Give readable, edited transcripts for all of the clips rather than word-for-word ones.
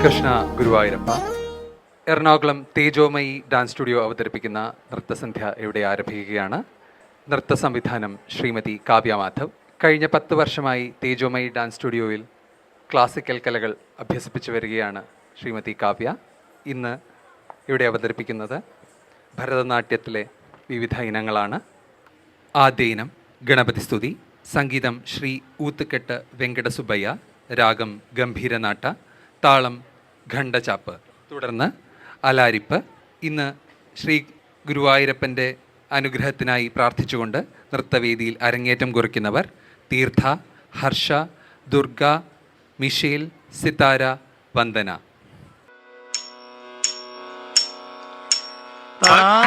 കൃഷ്ണ ഗുരുവായൂരപ്പ. Ernakulam തേജോമയി dance studio അവതരിപ്പിക്കുന്ന നൃത്തസന്ധ്യ ഇവിടെ ആരംഭിക്കുകയാണ്. നൃത്ത സംവിധാനം ശ്രീമതി കാവ്യ മാധവ്. കഴിഞ്ഞ 10 വർഷമായി തേജോമയി ഡാൻസ് സ്റ്റുഡിയോയിൽ ക്ലാസിക്കൽ കലകൾ അഭ്യസിപ്പിച്ചു വരികയാണ് ശ്രീമതി കാവ്യ. ഇന്ന് ഇവിടെ അവതരിപ്പിക്കുന്നത് ഭരതനാട്യത്തിലെ വിവിധ ഇനങ്ങളാണ്. ആദ്യ ഇനം ഗണപതി സ്തുതി. സംഗീതം ശ്രീ ഊത്തുകെട്ട് വെങ്കടസുബ്ബയ്യ. രാഗം ഗംഭീരനാട്ട. താളം ഖണ്ഡചാപ്പ്. തുടർന്ന് അലാരിപ്പ്. ഇന്ന് ശ്രീ ഗുരുവായൂരപ്പൻ്റെ അനുഗ്രഹത്തിനായി പ്രാർത്ഥിച്ചുകൊണ്ട് നൃത്തവേദിയിൽ അരങ്ങേറ്റം കുറിക്കുന്നവർ Theertha, Harsha, Durga, Michelle, Sithara, Vandana. Tam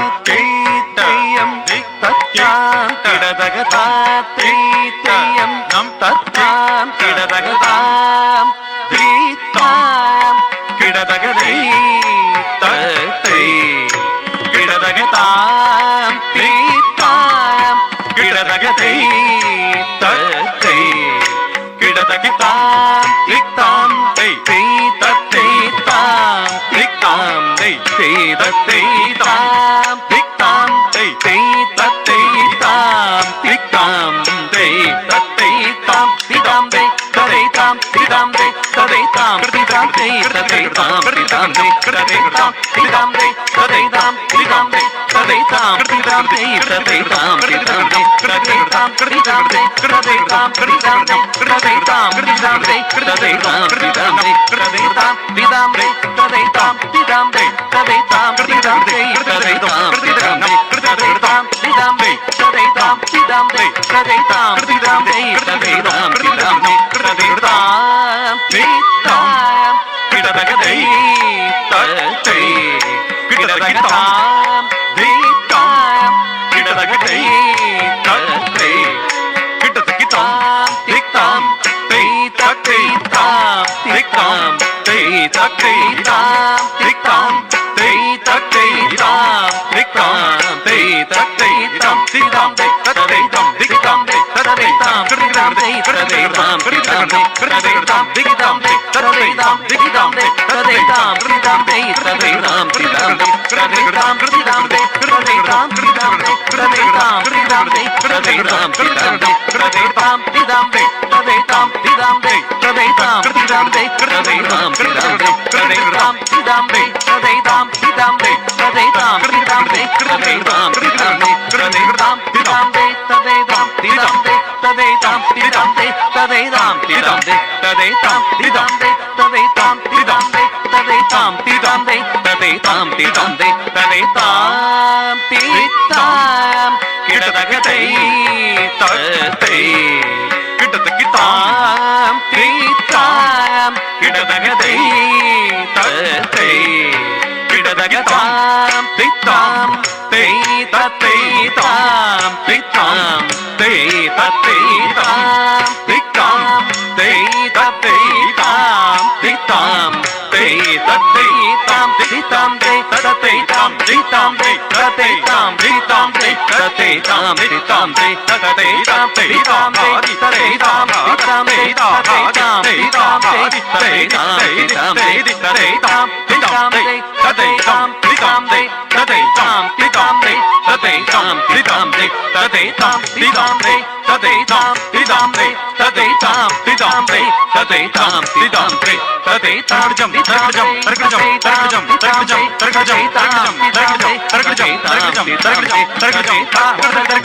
tam te tate tam te tam te tate tam te tam te tate tam te tam te tate tam te tam te tate tam te tam te tate tam te tam te tate tam te tam te tate tam te tam te tate tam te tam te tate tam te tam te tate tam te tam te tate tam te tam te tate tam te tam te tate tam te tam te tate tam jam tarkad jam tarkad jam tarkad jam tarkad jam tarkad jam tarkad jam tarkad jam tarkad jam tarkad jam tarkad jam tarkad jam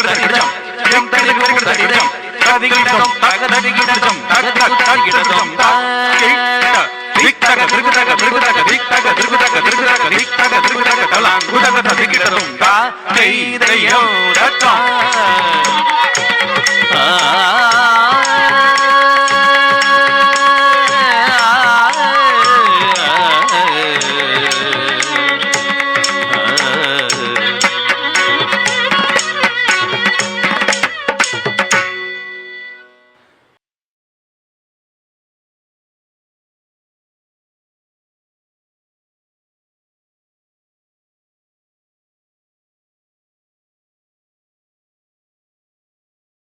tarkad jam jam tarkad jam tadigidam tagadagidam tagadagidam diktaga dirgutaga dirgutaga diktaga dirgutaga dirgutaga diktaga dirgutaga dalang gutaga tadigidam ta dei deyo datta